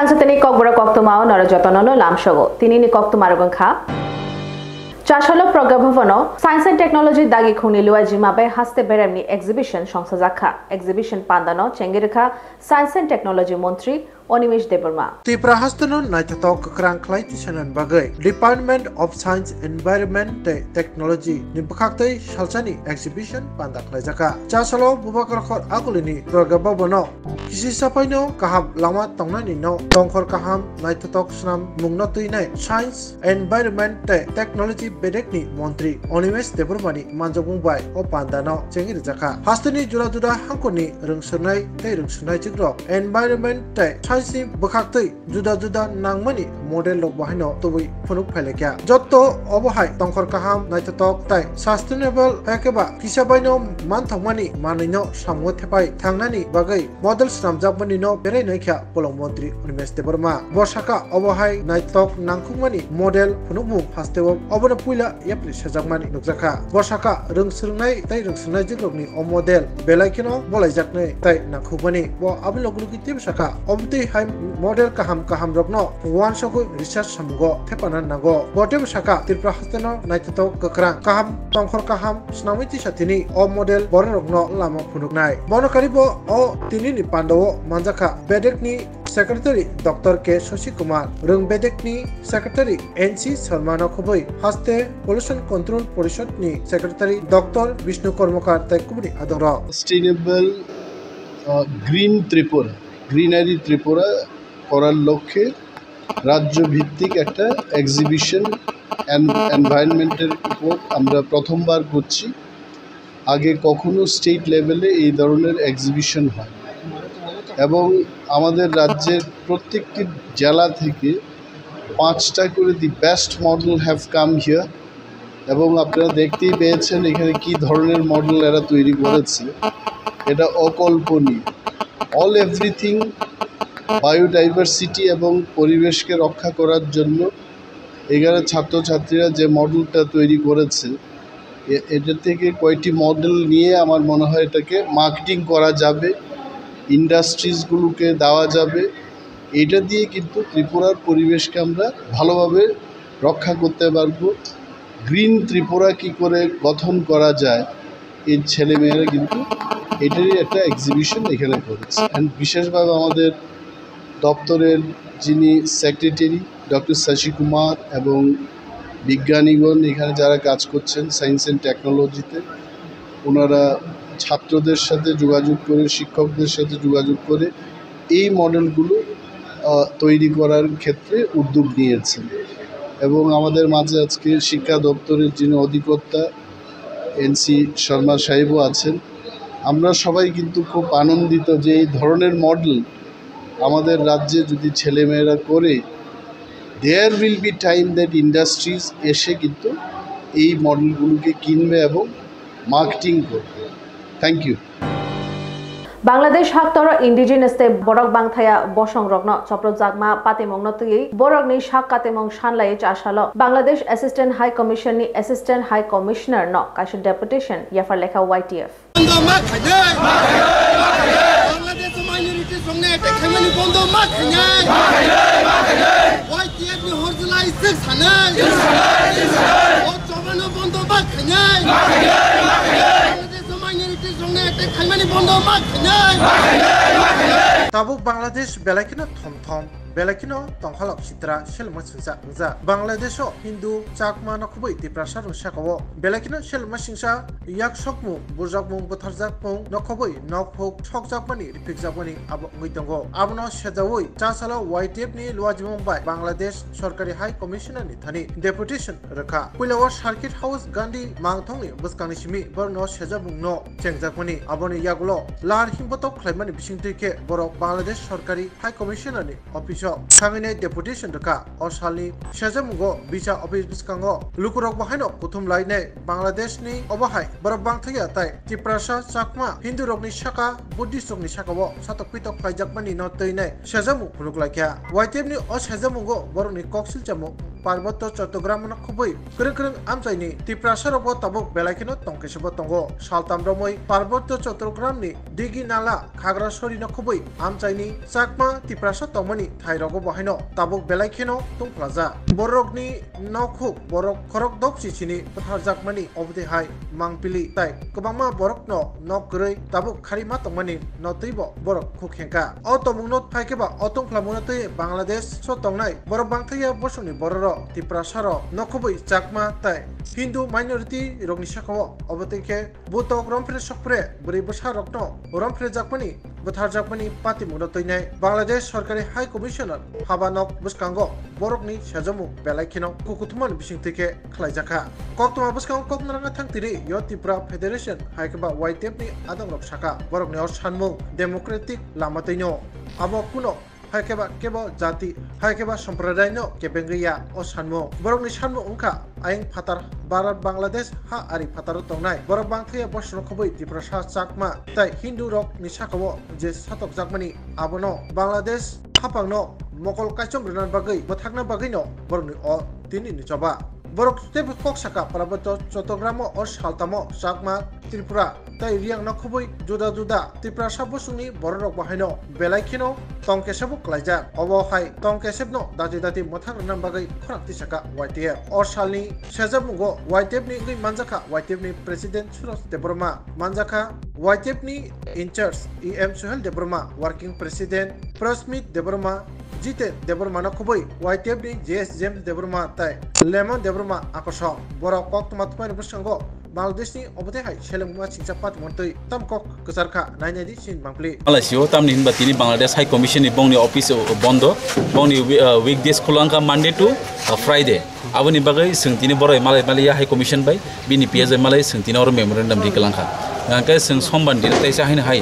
Swrangchati Kokborok Koktwma Narajotono Lamshogo. Tinini Koktwma Kha. Chashalo Progabhono, Science and Technology Dagi Khuni Luajimabe Haste Beremni Exhibition Shongsazakha. Exhibition Pandano Chengirikha Science and Technology Montri Onimesh Deburma. Tipra Hastano Naitatok Kranklaitishan and Bagay. Department of Science, Environment, Technology, Nibakakte, Shalchani, Exhibition, Pandaklajaka. Chasalo, Bubakar Agulini, Progabono. Kisi Sapaino, Kaham, Lama Tongnani no, Tonkor Kaham, Naitatok Snam, Mungnotine, Science, Environment, Technology, Bedekni, Montri, Onimesh Deburmani, Manjabumbai, O Pandano, Chengirjaka. Hastani Jura Hankoni, Rungsunai, Rungsunai Chigro, Environment, Science Bukakte, Juda Nangmani, model of Bahino, Tobi, Punuk Peleka. Jotto, Obohai, Tonkor Kaham, Naitatok, Tai, Sustainable Hakeba, Kisabino, Mantamani, Manino, Samotepai, Tangani, Bagay, Models from Japanino, Pereneka, Polomontri, Unimes de Burma, Boshaka, Obohai, Naitok, Nangkumani, model, Punubu, Hastevo, Obanapula, Yapli, Shazamani, Nukzaka, Boshaka, Rungsunai, Tai Rungsunai Jigogni, O model, Belakino, Bolajakne, Tai Nakumani, Bo Abiloguki Shaka, Omti High model Kaham Rogno, one Shoko research Samgo, Tepanan Nago, Botem Shaka, Tilprahastano, Naitato, Kakran, Kaham, Tonkor Kaham, Snamiti Shatini, O model, Borogno, Lama Punuknai, Bonokaribo, O Tinini Pando, Manzaka, Bedekni, Secretary Dr. K. Shoshi Kumar, Rung Bedekni, Secretary NC Salmano Koboi, Haste, Pollution Control Porishotni, Secretary Dr. Vishnu Kormokar, Tekubri Adora. Sustainable Green Tripura. Greenery Tripura করার লক্ষ্যে রাজ্য ভিত্তিক একটা exhibition এনভায়রনমেন্টের উপর আমরা প্রথমবার করছি। আগে কখনো স্টেট লেভেলে এই ধরনের এক্সিবিশন হয় এবং আমাদের রাজ্যের প্রত্যেকটি জেলা থেকে 5টা করে the best model have come here এবং আপনারা দেখতেই পেয়েছেন এখানে কি ধরনের মডেল এরা তৈরি করেছে, এটা অকল্পনীয়। অল এভরিথিং বায়োডাইভার্সিটি এবং পরিবেশকে রক্ষা করার জন্য এখানে ছাত্রছাত্রীরা যে মডেলটা তৈরি করেছে এটা থেকে কয়েকটি মডেল নিয়ে আমার মনে হয় এটাকে মার্কেটিং করা যাবে, ইন্ডাস্ট্রিজগুলোকে দেওয়া যাবে। এটা দিয়ে কিন্তু ত্রিপুরার পরিবেশকে আমরা ভালোভাবে রক্ষা করতে পারবো। গ্রিন ত্রিপুরা কী করে গঠন করা যায় এই ছেলেমেয়েরা কিন্তু এটারই একটা এক্সিবিশন এখানে করেছে। অ্যান্ড বিশেষভাবে আমাদের দপ্তরের যিনি সেক্রেটারি ডক্টর শশী কুমার এবং বিজ্ঞানীগণ এখানে যারা কাজ করছেন সায়েন্স অ্যান্ড টেকনোলজিতে, ওনারা ছাত্রদের সাথে যোগাযোগ করে, শিক্ষকদের সাথে যোগাযোগ করে এই মডেলগুলো তৈরি করার ক্ষেত্রে উদ্যোগ নিয়েছেন। এবং আমাদের মাঝে আজকে শিক্ষা দপ্তরের যিনি অধিকর্তা এনসি শর্মা সাহেবও আছেন। আমরা সবাই কিন্তু খুব আনন্দিত যে এই ধরনের মডেল আমাদের রাজ্যে যদি ছেলেমেয়েরা করে, there will be time that industries এসে কিন্তু এই মডেলগুলোকে কিনবে এবং মার্কেটিং করবে। Thank you. Bangladesh Haktoro Indigenous Te Borok Bangthaya Bosong Rogno Chopro Jagma Patemong Notui Borok ni Shak Katemong Shanlai Chashalo Bangladesh Assistant High Commission ni Assistant High Commissioner no Kaishan Deputation Yafar Lekha YTF Bangladesh minority songne ekhemani bondo makhanya YTF ni horzulai 6 hanal o chobano bondo makhanya Tabuk Bangladesh Belakino Tom Belakino Tonghalok Sitra Shelmasingsa Bangladesho Hindu Chakma Nokubi Tiprasha Shakawo Belakino Shelmasingsa Yak Shokmu Buzakmu Botarzakmu Nokobi Nokpok Chokjakmani Pixabani Abongo Abno Shadawui Chasalo YTF ni Luajmumbai Bangladesh Sorkari High Commissioner Nithani Deputation Raka Pulawa Circuit House Gandhi Mangtongi Buskanishimi Borno Shajabungno Chengjakmani Aboni Yagulo Lar Himbotok Climani Bishintike Borok Bangladesh Sorkari High Commissioner ni Office Sangine Deputation Raka Oshali Shajamungo Bicha Office Biskango Lukurok Bahino Kutum Laine Bangladesh ni Obahai Borok Bangthaya Tai Tiprasha Chakma Hindu Rogni Shaka Buddhist Rogni Shakawo Satok Pitok Kaijakmani Notoine Shajamu Puluklakya YTF ni O Shajamungo Borok ni Koksil Chamu Parbatya Chattagram खुबै गोरों आमचाइनि तिप्रासारबो Tabuk बेलाखिनो तंकेसबो तंगो सालतामब्रमै पार्बत्य चट्टग्रामनि दिगि नाला खाग्रासरि खुबै आमचाइनि चाकमा Tiprasa तमनि थाइरगो बहायनो Tabuk बेलाखिनो तंफ्लाजा बरकनि नखुक बरक खरक दक सिसिनि पथारजाकमानि अबदेहाय मांपिलि ताइ गोबांमा बरकनो नगरै Tabuk खारिमा तमनि नतैबो बरक खुखेंका अ तमुनो फाइकेबा अतंफ्लामुनतै बांलादेश सतंनाय बरक बांथैया बसनि बरर तिप्रासार नखुबै चाकमा ताइ Hindu minority रगनि साखाव अबतेखे बुतक रमफ्रे सकफ्रे बोरै बसा रक्नो रमफ्रे जाकमानि बुथारजाकमानि party मुनतैनाय Bangladesh सरकारि हाई कमिशनार हाबानक बुसकांगो बरकनि सेजमु बेलाखिनो कोक्तमान बिसिंथैखे खलायजाखा कोक्तमा बुसकांग कोकनारांगा थांतिरि यो त्रिपुरा फेडरेशन हाइकेबा वाइटेपनि आदंरक साखा बरकनि अ सानमु डेमोक्रेटिक लामातैनो आबो कुनो हाइकेबा केबो जाति हाइकेबा सम्प्रदायनो केबेंगैया अ सानमु बरकनि सानमु उंखा आयें फातार भारत बांलादेश हा आरि फातार तंनाय बरक बांथैया बसनो खबै तिप्रासा चाकमा ताइ हिंदू रक नि साखाव जे सातक जाकमानि आबनो बांलादेश हापांनो मकल काइचम रनान बागै मथाकना बागैनो बरकनि अ तिनि निचबा बरक तेब कक साका पार्बत्य चट्टग्राम अ सालतामो चाकमा त्रिपुरा ताइ रियां नखुबै जुदा जुदा तिप्रासा बसुनि बररक बाहायनो बेलाखिनो तंकेसेबो क्लाइजा अबहाय तंकेसेबनो दाति दाति मथाक रनान बागै खराक्ति साका वाइटेप अ सालनि सेजामुगो वाइटेपनि गै मानजाखा वाइटेपनि प्रेसिडेंट सुरज देबरमा मानजाखा वाइटेपनि incharge M Suhel Debbarma working president Prasmit Debbarma Jite Debbarma नखुबै वाइटेपनि JS James Debbarma ताइ लेमन देबरमा आकर्ष बर कोक्तमा तुमानि बसंगो बांलादेशनि अबदेहाय सेलेमुआ चिंचा पात मोntoi tamkok kesarka nainadi sin mangpli Malaysia tamni hinba tini Bangladesh High Commission ni bongni office bondo bongni weekdays khulangka Monday to Friday aboni bagai sengtini borai Malaysia High Commission bai bini PSI Malay sengtini or memorandum dikelangka ngangkai seng somban din taisa hain hai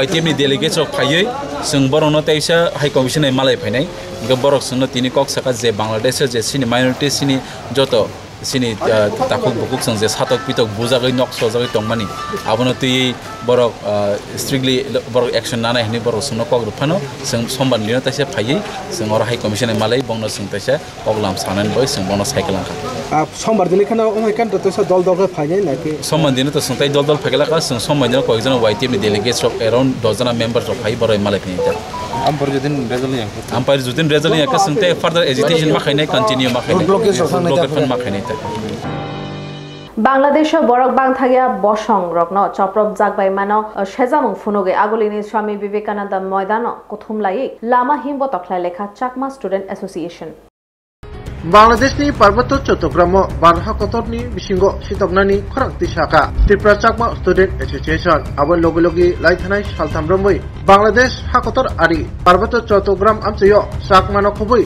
YTM ni delegates of phayei seng borono taisa High Commission ai Malay phainai borok sengno tini kok saka je Bangladesh je sini minority sini joto sini takuk bukuk seng je satok pitok bujagai nok sojagai tongmani abono tui borok strictly borok action nana hini borok sengno kok rupano seng somban lino taisa phayei seng or High Commission ai Malay bongno seng taisa poglam sanan boy seng bongno cyclangka sombar dini khana ongai kan to sa dol dol phainai naki somban dini to sengtai dol dol phagela ka seng somban dini koikjana YTM ni delegates of around dozana members of phai borai Malay phinita ampar judin result yang ka sengtai further agitation ma khainai continue ma khainai blockade ma khainai Bangladesh বরক বাংথাগিয়া বসং রগ্ন চপ্রব জাগবাই মানো সেজামং ফুনুগে আগলিনি স্বামী বিবেকানন্দ ময়দান কোথুমলাই লামা হিমব তখলাই লেখা Chakma student association बांलादेशनि पार्बत्य Chattogram बारहा कतरनि बिसिंगो सितकनानि खरांति साखा त्रिपुरा चाकमा student association आबन लोगे लोगे लाइथानाय सालथामब्रमै बांलादेश हाकतर आरि पार्बत्य चट्टग्राम आमचयो चाकमा नखुबै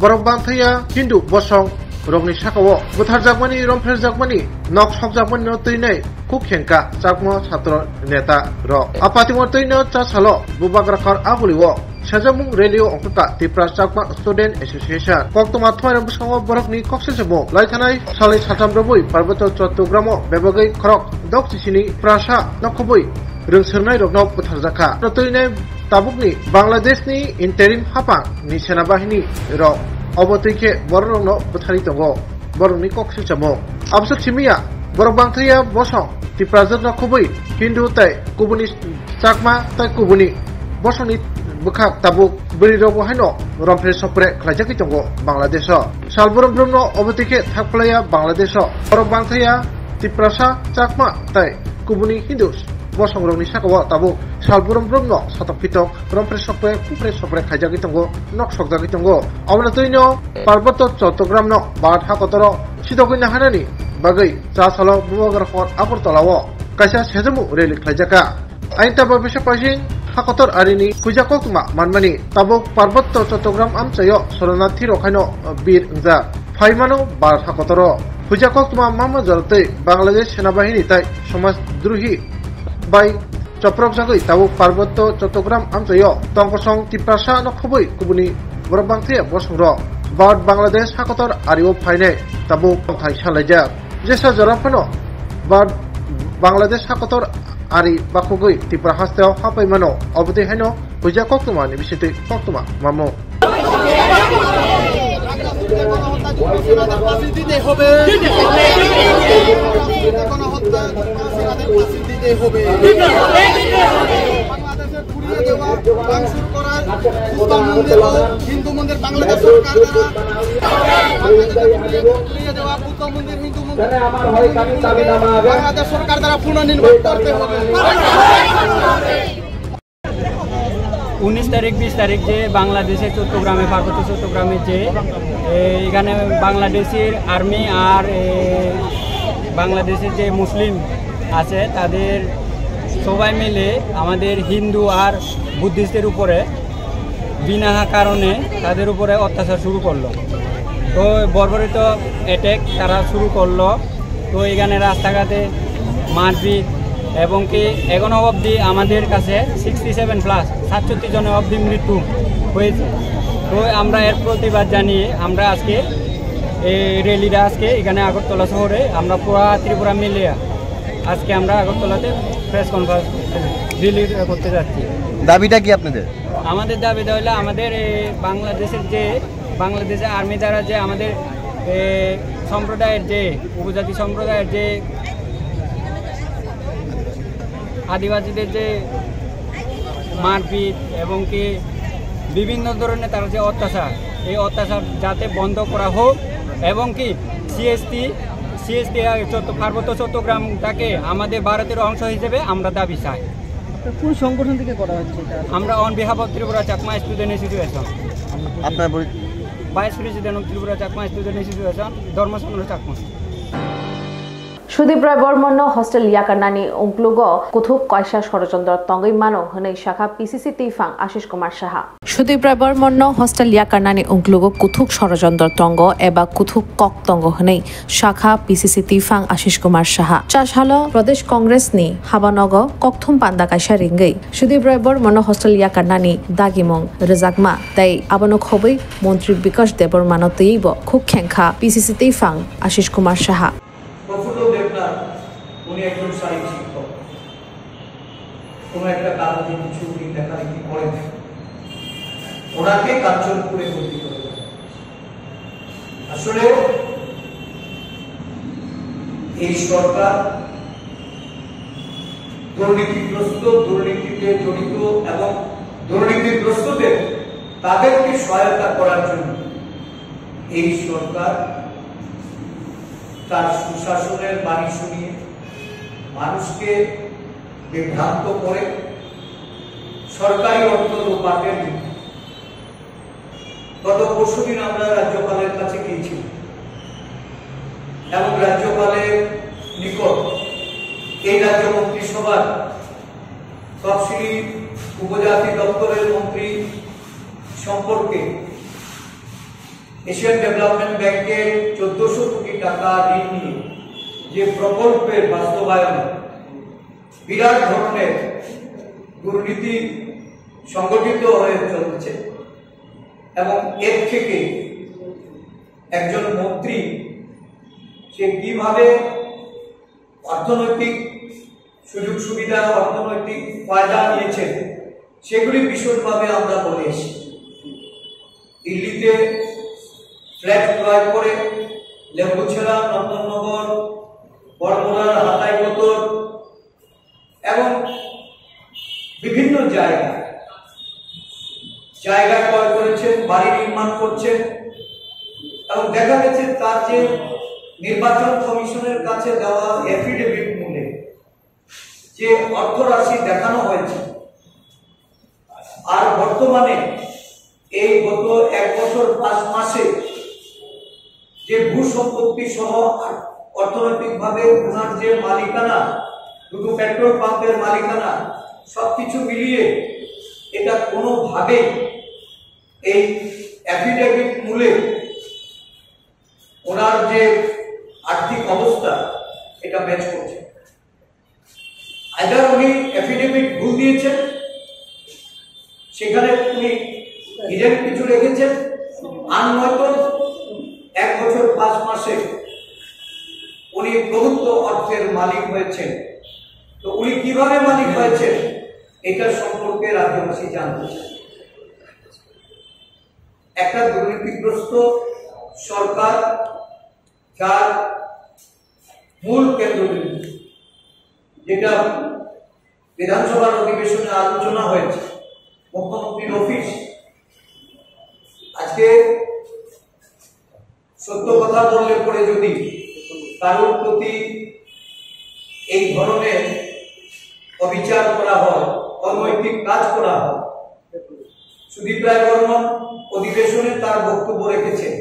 बरक बांथैया हिंदू बसं रगनि साखाव बुथार जाकमानि रमफ्रेर जाकमानि नक सक जाकमानि नतैनाय कुखेंका चाकमा छात्र नेता र आपाति मतैनो चासालो बुबाग्राखर आगुलिवो Sajamung radio ongka Tipra Chakma Student Association Koktwma Thwairang Buskango Borokni Kokselsebo Laithanai Salai Satambraboi Parbato Chotogramo Bebagai Krok Dok Sisini Prasa Nokoboi Rungsernai Rognok Putharzaka Notoinai Tabukni Bangladeshni Interim Hapang Ni Senabahini Ro Obotike Borokno Putharitongo Borokni Kokselsebo Absuk Simia Borok Bangthaya Bosong Tipra Nokoboi Hindu Tai Kubuni Chakma Tai Kubuni Bosoni Bukak tabuk beri robo hano rompre sopre klajaki tongo Bangladesh salburum brumno obotike thakplaya Bangladesh borok bangthaya tiprasa chakma tai kubuni hindus bosong rongni sakawa tabuk salburum brumno satok pitok rompre sopre klajaki tongo nok sokjaki tongo amna toino parbato chottogramno bat hakotoro sidogina hanani bagai chasalo bubagarkhor aportolawo kaisa sejamu reli klajaka ainta babisa pasing Hakotor arini puja Koktwma manmani tabuk Parbatto Chottogram amchayo Soranathi rokhaino bir ingja phaimano bar hakotoro puja Koktwma mama jalate Bangladesh senabahini tai somajdrohi bai choprok jagoi tabuk Parbatto Chottogram amchayo tongkosong tiprasa nokhoboi kubuni borok bangthia bosongro bar Bangladesh hakotor ariwo phainai tabuk thai salajak jesa jorafano bar Bangladesh hakotor Ari bakugoi Tipra hasteo hapai mano obde heno puja Koktwma ni bisite Koktwma mamo সেনাদের ফাঁসি দিতে হবে, গণহত্যা সেনাদের ফাঁসি দিতে হবে। বাংলাদেশের পুড়িয়ে দেওয়া ভাঙচুর করা বুদ্ধ মন্দির ও হিন্দু মন্দির বাংলাদেশ সরকার পুড়িয়ে দেওয়া বুদ্ধ মন্দির হিন্দু মন্দির বাংলাদেশ সরকার দ্বারা পুনর্নির্মাণ করতে হবে। 19 তারিখ 20 তারিখ যে বাংলাদেশের চট্টগ্রামে পার্বত্য চট্টগ্রামে যে এখানে বাংলাদেশের আর্মি আর বাংলাদেশের যে মুসলিম আছে তাদের সবাই মিলে আমাদের হিন্দু আর বুদ্ধিস্টের উপরে বিনা কারণে তাদের উপরে অত্যাচার শুরু করলো। তো বর্বরিত অ্যাটাক তারা শুরু করলো। তো এখানে রাস্তাঘাটে মারপিট এবং কি এখনো অবধি আমাদের কাছে 67+ জনের অবধি মৃত্যু হয়েছে। তো আমরা এর প্রতিবাদ জানিয়ে আমরা আজকে এই র্যালিটা আজকে এখানে আগরতলা শহরে আমরা পুরো ত্রিপুরা মিলিয়ে আজকে আমরা আগরতলাতে প্রেস কনফারেন্স রিলি করতে যাচ্ছি। দাবিটা কি আপনাদের? আমাদের দাবিটা হলো আমাদের বাংলাদেশের যে বাংলাদেশের আর্মি দ্বারা যে আমাদের সম্প্রদায়ের যে উপজাতি সম্প্রদায়ের যে আদিবাসীদের যে মারপিট এবং কি বিভিন্ন ধরনের তার যে অত্যাচার, এই অত্যাচার যাতে বন্ধ করা হোক এবং কি সিএসটি পার্বত্য চট্টগ্রামটাকে আমাদের ভারতের অংশ হিসেবে আমরা দাবি চাই। কোন সংগঠন থেকে করা হচ্ছে? আমরা on behalf of Tripura Chakma student association, আপনার vice president of Tripura Chakma student association, Dharmasangha Chakma. Sudip Roy Barman hostel ইয়াকানানি উংক্লুগ কুথুক কয়সা ষড়যন্ত্র তঙ্গই মানো হनै শাখা পিসিসি তিফাং আশিস কুমার সাহা। সুদীপ রায় বর্মন হস্টেল ইয়াকানানি উংক্লুগ কুথুক ষড়যন্ত্র তঙ্গ এবা কুথুক কক তঙ্গ হनै শাখা পিসিসি তিফাং আশিস কুমার সাহা। চাশাল প্রদেশ কংগ্রেস নি হাবানগ ককথুম পান্দা কাইসা রিঙ্গৈ সুদীপ রায় বর্মন হস্টেল ইয়াকানানি দাগিমং রেজাকমা তাই আবানো খবৈ মন্ত্রী বিকাশ দেববর্মান তৈব খুব খেংখা পিসিসি তিফাং আশিস কুমার সাহা। উনি একজন শারীরিক শিক্ষক, কোন একটা কারণে কিছু উনি লেখালেখি করেন, ওনাকে কাঞ্চনপুরে ভর্তি করে দেন। আসলে এই সরকার দুর্নীতিগ্রস্ত, দুর্নীতিতে জড়িত এবং দুর্নীতিগ্রস্তদের তাদেরকে সহায়তা করার জন্য এই সরকার তার সুশাসনের বাণী শুনিয়ে মানুষকে বিভ্রান্ত করে সরকারি অর্থ লোপাটের গত পরশুদিন আমরা রাজ্যপালের কাছে গিয়েছিলাম এবং রাজ্যপালের নিকট এই রাজ্য মন্ত্রিসভার তফসিলি উপজাতি দপ্তরের মন্ত্রী সম্পর্কে এশিয়ান ডেভেলপমেন্ট ব্যাংকের 1400 কোটি টাকা ঋণ নিয়ে যে প্রকল্পের বাস্তবায়নে বিরাট ধরনের দুর্নীতি সংগঠিত হয়ে চলছে এবং এর থেকে একজন মন্ত্রী সে কিভাবে অর্থনৈতিক সুযোগ সুবিধা, অর্থনৈতিক ফায়দা নিয়েছেন সেগুলি বিশদভাবে আমরা বলে এসেছি। দিল্লিতে ফ্ল্যাট ক্রয় করে লেম্বুছেড়া, নন্দননগর, বড়মোড়ার, হাতাইকতর এবং বিভিন্ন জায়গায় ক্রয় করেছেন, বাড়ি নির্মাণ করছেন এবং দেখা গেছে তার যে নির্বাচন কমিশনের কাছে দেওয়া এফিডেভিট মূলে যে অর্থরাশি দেখানো হয়েছে আর বর্তমানে এই গত 1 বছর 5 মাসে যে ভূ সম্পত্তি সহ অর্থনৈতিকভাবে ওনার যে মালিকানা, দুটো পেট্রোল পাম্পের মালিকানা, সবকিছু মিলিয়ে এটা কোনোভাবেই এই অ্যাফিডেভিট মূলে ওনার যে আর্থিক অবস্থা এটা ম্যাচ করছে। আইদার উনি অ্যাফিডেভিট ভুল দিয়েছেন, সেখানে উনি নিজের কিছু রেখেছেন, আর নয়তো 1 বছর 5 মাসে উনি প্রভুত্ব অর্থের মালিক হয়েছেন। তো উনি কিভাবে মালিক হয়েছেন এটা সম্পর্কে রাজ্যবাসী জানতে চান। একটা দুর্নীতিগ্রস্ত সরকার যার মূল কেন্দ্রবিন্দু, যেটা বিধানসভার অধিবেশনে আলোচনা হয়েছে, মুখ্যমন্ত্রীর অফিস, আজকে সত্য কথা বললে পরে যদি কারোর প্রতি এই ধরনের অবিচার করা হয়, অনৈতিক কাজ করা হয়, সুদীপ রায় বর্মন অধিবেশনে তার বক্তব্য রেখেছেন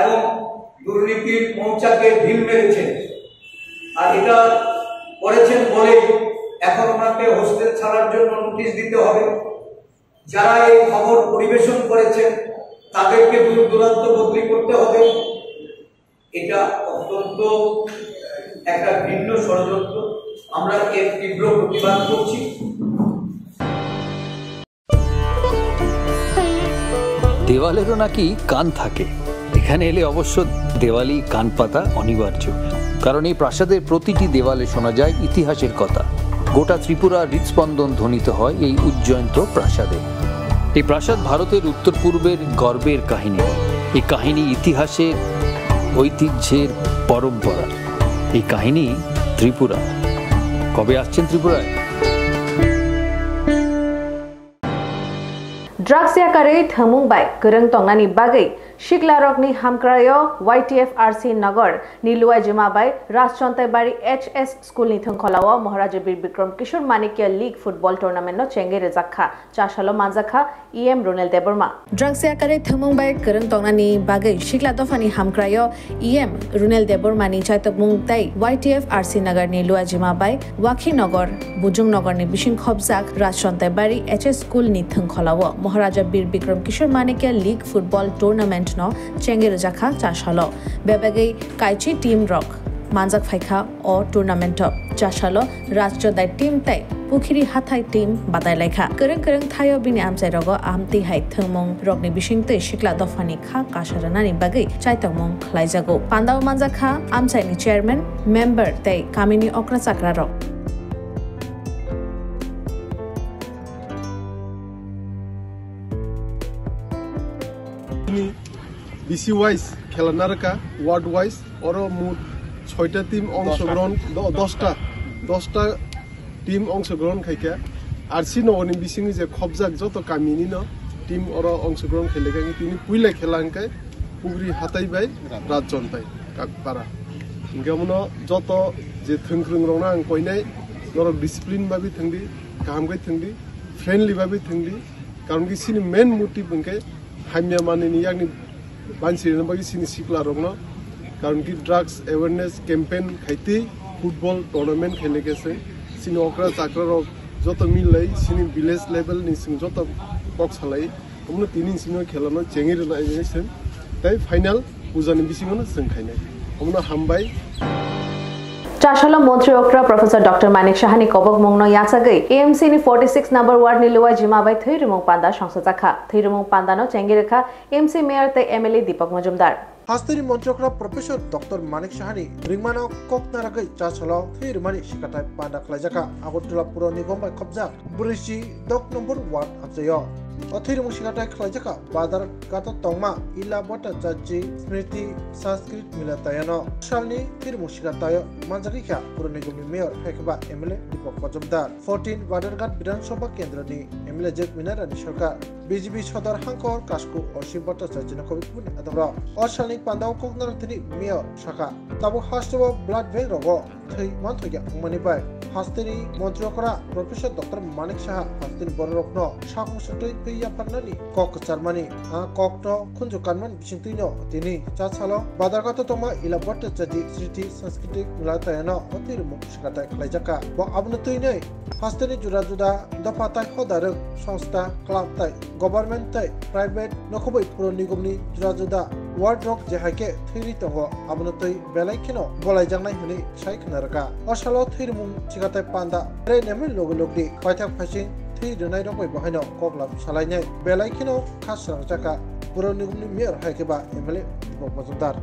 এবং দুর্নীতির মৌচাকে ঢিল মেরেছেন, আর এটা করেছেন বলেই এখন ওনাকে হোস্টেল ছাড়ার জন্য নোটিশ দিতে হবে। যারা এই খবর পরিবেশন করেছেন তাদেরকে দূর দূরান্ত বদলি করতে হবে। এটা অত্যন্ত একটা ভিন্ন ষড়যন্ত্র, আমরা এর তীব্র প্রতিবাদ করছি। দেওয়ালেরও নাকি কান থাকে, এখানে এলে অবশ্য দেওয়ালি কান পাতা অনিবার্য, কারণ এই প্রাসাদের প্রতিটি দেওয়ালে শোনা যায় ইতিহাসের কথা। গোটা ত্রিপুরা হৃদস্পন্দন ধ্বনিত হয় এই উজ্জয়ন্ত প্রাসাদে। এই প্রাসাদ ভারতের উত্তর পূর্বের গর্বের কাহিনী, এই কাহিনী ইতিহাসের, ঐতিহ্যের, পরম্পরা। এই কাহিনী ত্রিপুরা। কবে আসছেন ত্রিপুরায়? Drugs yakare thamung bai gereng tongnani bagai Shiklarokni hamkrayo YTFRC Nagar Niluai Jima bai Rashchontai bari HS School ni thongkholawo Maharaja Bir Bikram Kishore Manikya League Football Tournament no chenge rejakha chashalo manjakha EM Ronel Deborma Drugs yakare thamung bai gereng tongnani bagai Shikla dofani hamkrayo EM Ronel Deborma ni chaitok mungtai YTFRC Nagar Niluai Jima bai Wakhi Nagar Bujung Nagar ni bising khobjak Rashchontai bari HS School ni thongkholawo Maharaja Bir Bikram Kishore Manikya League Football Tournament no chenge rejakha chashalo bebagai kaichi team rock manjak phaikha o tournament chashalo rajchodai team tai pukhiri hathai team badai laikha kereng kereng thayo bini amchai rogo amti hai thangmong rokni bisingtei shikla dofani kha kasharanani bagai chaitamong khlaijago pandao manjakha amchai ni chairman member tai kamini okra chakra rok BC wise খেলা নারকা word wise ওর মোট 6টা team অংশগ্রহণ 10টা team অংশগ্রহণ খাইকা আর সিনগনি বিসিংনি যে খবজাক যত কামিনি ন টিম ওর অংশগ্রহণ খেলেকা তিনি পুইলা খেলাঙ্কাই পুগরি হাতাইবাই রাজজনতাই কাকপারা ইনকামনো যত যে থংখ্রং রংনা আং কইনাই নরক ডিসিপ্লিন ভাবে থংদি গাহামগাই থংদি ফ্রেন্ডলি ভাবে থংদি কারণ কি সিনি মেন মোটিভ বংকে হামিয়া মানিনি ইয়াগনি मानसिनो बागि सिनि सिक्ला रंनो कारण कि ड्रग्स अवेयरनेस कैंपेन खाइति फुटबल टूर्नामेंट खेले गेसे सिनि ओकरा चाकरा रक जत मिलै सिनि विलेज लेवल नि सिं जत बक्स हलाई हमनो तिनि सिनो खेलानो चेंगिर नायसेन ताई फाइनल पुजानि बिसिङनो जों खाइनाय हमनो हामबाय Chashalo Montri Okra Professor Dr. Manik Shahani Kobok Mongno Yasagai AMC ni 46 number ward ni Luai Jima bai Thirumong Panda Shangsajaka Thirumong Panda no Chengireka AMC Mayor te MLA Deepak Majumdar Hasteri Montrokra Professor Dr. Manik Shahani Ringmano Koknaragai Chashalo Thirumani Shikatai Panda Klajaka Agotula Puro Nigom bai Khobjak Burishi Dok number 1 Abjayo Othirumong Shikatai Klajaka Badar Gato Tongma Ila Bota Jaji Smriti Sanskrit Milatayano Shalni Thirumong Shikatayo Manjakika Puro Nigom ni Mayor Hekba MLA Deepak Majumdar 14 Badargat Bidhan Sabha Kendra ni MLA Jek Minara ni Sarkar BJP Sodar Hankor Kasku Oshibota Jajina Kobikun Adabra Oshalni Pandao Koknar Tini Mayor Shaka Tabu Hastabo Blood Bank Rogo Thai Mantoya Manibai Hasteri Montrokra Professor Dr. Manik Shah Hasteri Borokno Shakmusutoi Piya Parnani Kok Charmani Kokto Kunju Kanman Bishintino Tini Chachalo Badargato Toma Ilabota Jaji Sriti Sanskritik Milatayano Otir Mushkata Klajaka Bo Abnutuine Hasteri Juda Juda Dapatai Hodaruk সংস্থা club তাই government তাই private নখবই পুরো নিগমনি জুদা জুদা word rock যেহাকে থৈরি দङ আবনতৈ বেলাইখিনো বলাইজাंनाय हनै सायखनारका असालो थैरमुं सिगाताय पान्दा रे नेमे लगलगदि फायथाक फासिं थै रनाय रकय बहायनो कगलाम सालायनाय बेलाइखिनो खासरां जाका पुरो निगमनि मेयर हायकेबा एमएलए दीपक मजुमदार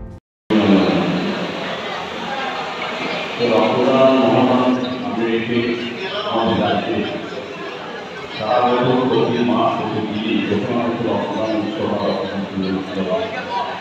Koktwma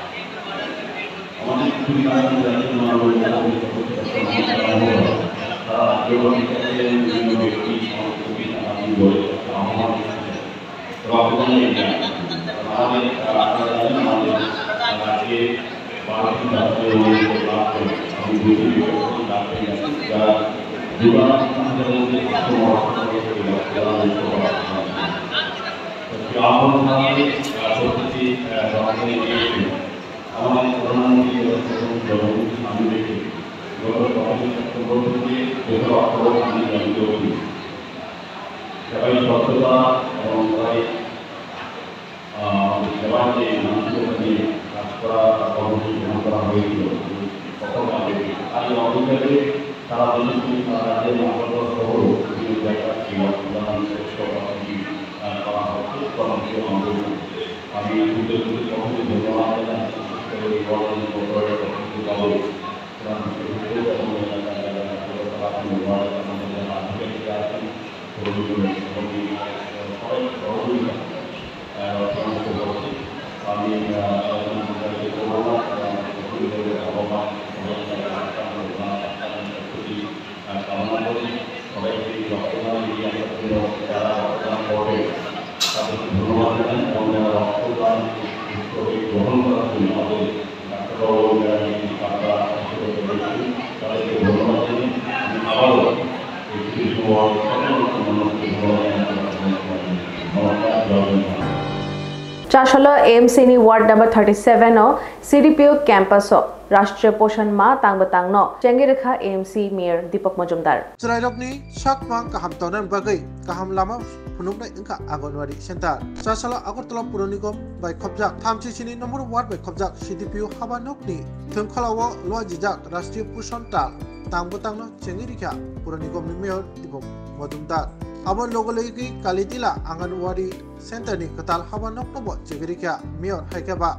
চাশলো এমসিনি ওয়ার্ড নাম্বার 37 ও সিডিপিও ক্যাম্পাস রাষ্ট্রীয় পোষণ মা তাংবতাংনো চেঙ্গিরেখা MC mayor Dipak Majumdar Srairokni sakmang kaham tonan bagai kaham lama phunuknai ingka angonwadi center chasala agartala puronikom bai khobjak thamchi chini number ward bai khobjak CDPO habanokni thungkhalawo loajijak rashtriyo pushon tal tangbotangno chengirikha puronikom ni mayor dipok modumdar abon logologi kalitila anganwadi center ni katal habanok nobo chengirikha mayor haikaba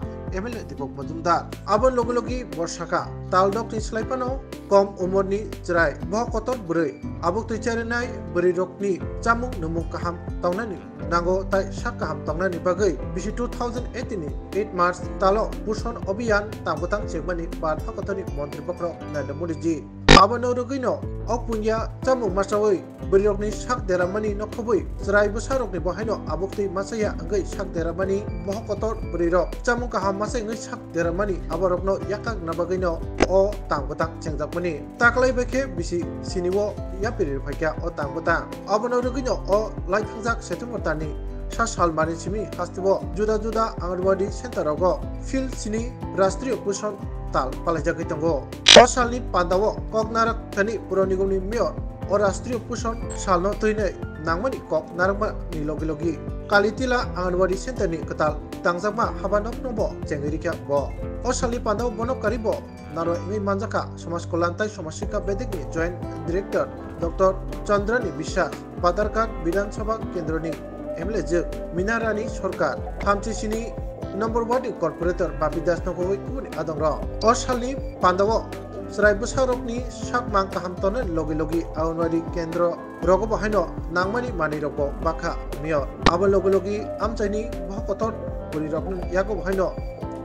MLA dipok modumdar abon logologi borsaka taldok ni slaipano kom umurni jerai bokotot brei abuk tuicharenai beri rokni chamung numuk kaham taunani nango tai sak kaham taunani bagai bisi 2018 ni 8 March talo pushon obiyan tangbotang chengmani bar hakotoni montri bokro nanamuriji abano rogino okpunya chamung masawai beri rokni sak deramani nokhobui jerai busarokni bohaino abuk tui masaya angai sak deramani bokotot beri rok chamung kaham masai ngai sak deramani aborokno yakak nabagaino o tangbotang chengjakmani taklai beke bisi siniwo yapirir phaikya o tangbotang abono rogino o laithangjak setumotani sasal mani simi hastibo juda juda anganwadi center rogo field sini rashtriyo pushon tal palajaki tongo o salni pandawo koknarak thani puronigomni mayor o rashtriyo pushon salno toine nangmani koknarakma ni logi kalitila anganwadi center ni katal tangjakma habanok nobo chengirikya bo o salni pandawo bonok karibo naro ingai manjaka समाज कल्याण तथा समाज शिक्षा वैदिक नि joint director doctor चंद्रनी विश्वास पादारकाट विधानसभा केंद्रनि MLA ज मिनारानी सरकार थामचिसिनी number 1 corporator Bapi दास नगोय कुनि आदंग र असालनि पांडव सराय बसारकनि साकमां काहाम तने लगे लगे आउनवारी केंद्र रगो बहायनो नांगमानि मानि रगो बाखा मेयर आबो लगे लगे आमचाइनि बहकतर पुरि रगनि यागो बहायनो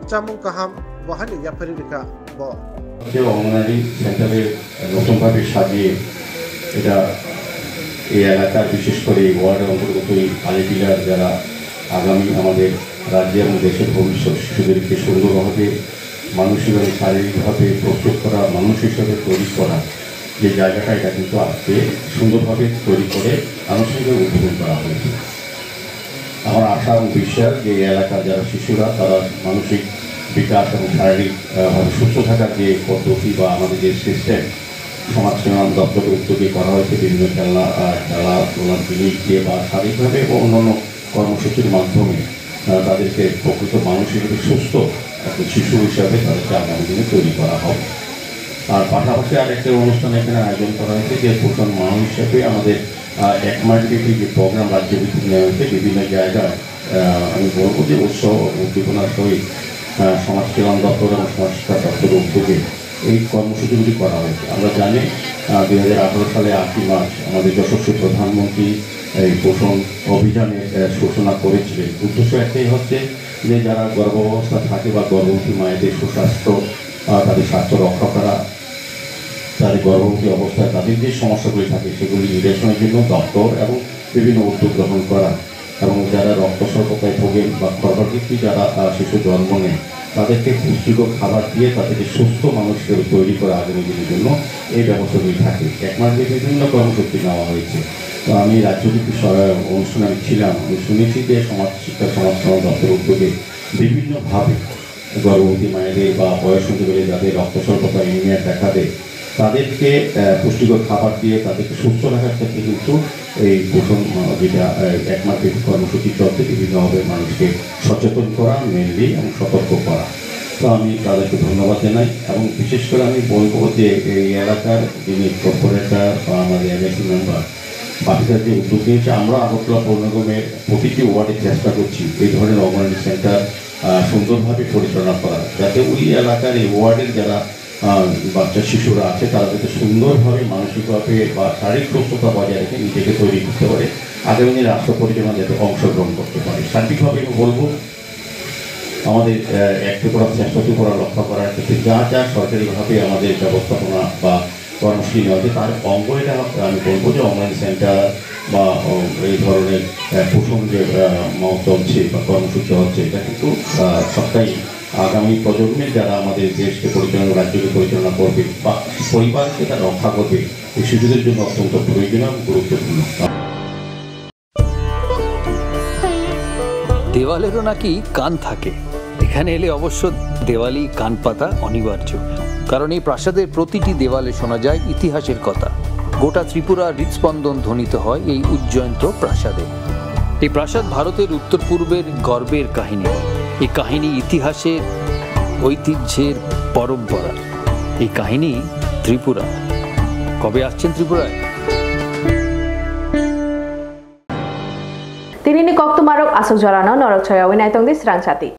चामुं काहाम बहायनो याफारि रेखा ब যে অঙ্গনারী সেন্টারে নতুনভাবে সাজিয়ে এটা এই এলাকার বিশেষ করে এই ওয়ার্ডের অন্তর্গত এই কালীপিলার যারা আগামী আমাদের রাজ্য এবং দেশের ভবিষ্যৎ শিশুদেরকে সুন্দরভাবে মানসিক এবং শারীরিকভাবে প্রস্তুত করা মানুষ হিসেবে তৈরি করা যে জায়গাটা এটা কিন্তু আজকে সুন্দরভাবে তৈরি করে আনুষ্ঠানিকভাবে উদ্বোধন করা হয়েছে। আমার আশা এবং বিশ্বাস যে এই এলাকার যারা শিশুরা তারা মানসিক বিকাশ এবং শারীরিকভাবে সুস্থ থাকার যে পদ্ধতি বা আমাদের যে সিস্টেম সমাজ কল্যাণ দপ্তরের উদ্যোগে করা হয়েছে বিভিন্ন খেলাধুলা জিনিস দিয়ে বা শারীরিকভাবে এবং অন্যান্য কর্মসূচির মাধ্যমে তাদেরকে প্রকৃত মানসিকভাবে সুস্থ একটা শিশু হিসাবে তাদেরকে আগামী দিনে তৈরি করা হবে। আর পাশাপাশি আরেকটা অনুষ্ঠান এখানে আয়োজন করা হয়েছে যে পোষণ মাহ হিসাবে আমাদের 1 মাস ব্যাপী যে প্রোগ্রাম রাজ্যভিত্তিক নেওয়া হয়েছে বিভিন্ন জায়গায় আমি বলব যে উৎসব উদ্দীপনার সহিত সমাজ কল্যাণ দপ্তর এবং সমাজ শিক্ষা দপ্তরের উদ্যোগে এই কর্মসূচিগুলি করা হয়েছে। আমরা জানি 2018 সালে 8 মার্চ আমাদের যশস্বী প্রধানমন্ত্রী এই পোষণ অভিযানের ঘোষণা করেছিলেন। উদ্দেশ্য একটাই হচ্ছে যে যারা গর্ভাবস্থা থাকে বা গর্ভবতী মায়েদের সুস্বাস্থ্য তাদের স্বাস্থ্য রক্ষা করা, তাদের গর্ভবতী অবস্থায় তাদের যে সমস্যাগুলি থাকে সেগুলি নিরসনের জন্য দপ্তর এবং বিভিন্ন উদ্যোগ গ্রহণ করা, এবং যারা রক্তস্বল্পতায় ভোগেন বা গর্ভবতী যারা শিশু জন্ম নেয় তাদেরকে পুষ্টিকর খাবার দিয়ে তাদেরকে সুস্থ মানুষ হিসেবে তৈরি করা আগামী দিনের জন্য এই ব্যবস্থাগুলি থাকে। এক মাসে বিভিন্ন কর্মসূচি নেওয়া হয়েছে। তো আমি রাজ্যভিত্তিক অনুষ্ঠানে ছিলাম, আমি শুনেছি যে সমাজ শিক্ষা সমাজ কল্যাণ দপ্তরের উদ্যোগে বিভিন্নভাবে গর্ভবতী মায়েদের বা বয়স হতে গেলে যাদের রক্তস্বল্পতা অ্যানিমিয়া দেখা দেয় তাদেরকে পুষ্টিকর খাবার দিয়ে তাদেরকে সুস্থ রাখার ক্ষেত্রে কিন্তু এই পোষণ যেটা এক মাস কর্মসূচি চলতে বিভিন্নভাবে মানুষকে সচেতন করা মেনলি এবং সতর্ক করা। তো আমি তাদেরকে ধন্যবাদ জানাই এবং বিশেষ করে আমি বলবো যে এই এলাকার যিনি কর্পোরেটর বা আমাদের এমএসি মেম্বার বাকিরা যে উদ্যোগ নিয়েছে, আমরা আগরতলা পৌর নিগমের প্রতিটি ওয়ার্ডে চেষ্টা করছি এই ধরনের অঙ্গনওয়াড়ি সেন্টার সুন্দরভাবে পরিচালনা করা, যাতে ওই এলাকার এই ওয়ার্ডের যারা বাচ্চা শিশুরা আছে তারা যাতে সুন্দরভাবে মানসিকভাবে বা শারীরিক সুস্থতা বজায় রেখে নিজেকে তৈরি করতে পারে, আগামী দিনে রাষ্ট্র পরিচালনা যাতে অংশগ্রহণ করতে পারে। সার্বিকভাবে আমি বলবো আমাদের একটি করা চেষ্টা করা রক্ষা করার ক্ষেত্রে যা যা সরকারিভাবে আমাদের ব্যবস্থাপনা বা কর্মসূচি নেওয়া হচ্ছে তার অঙ্গ এটা আমি বলবো যে অনলাইন সেন্টার বা এই ধরনের পোষণ যে চলছে বা কর্মসূচি হচ্ছে এটা কিন্তু সবটাই আগামী প্রজন্মের যারা আমাদের দেশকে পরিচালনা রাজ্যকে পরিচালনা করবে বা পরিবারকে তারা রক্ষা করবে এই শিশুদের জন্য অত্যন্ত প্রয়োজনীয় এবং গুরুত্বপূর্ণ। দেওয়ালেরও নাকি কান থাকে, এখানে এলে অবশ্য দেওয়ালি কান পাতা অনিবার্য, কারণ এই প্রাসাদের প্রতিটি দেওয়ালে শোনা যায় ইতিহাসের কথা। গোটা ত্রিপুরা হৃৎস্পন্দন ধ্বনিত হয় এই উজ্জয়ন্ত প্রাসাদে। এই প্রাসাদ ভারতের উত্তর পূর্বের গর্বের কাহিনী, এই কাহিনী ইতিহাসের, ঐতিহ্যের, পরম্পরা। এই কাহিনী ত্রিপুরা। কবে আসছেন ত্রিপুরায়? তিনি Koktwmarok asuk jorano norok choya winai tongdi Swrangchati.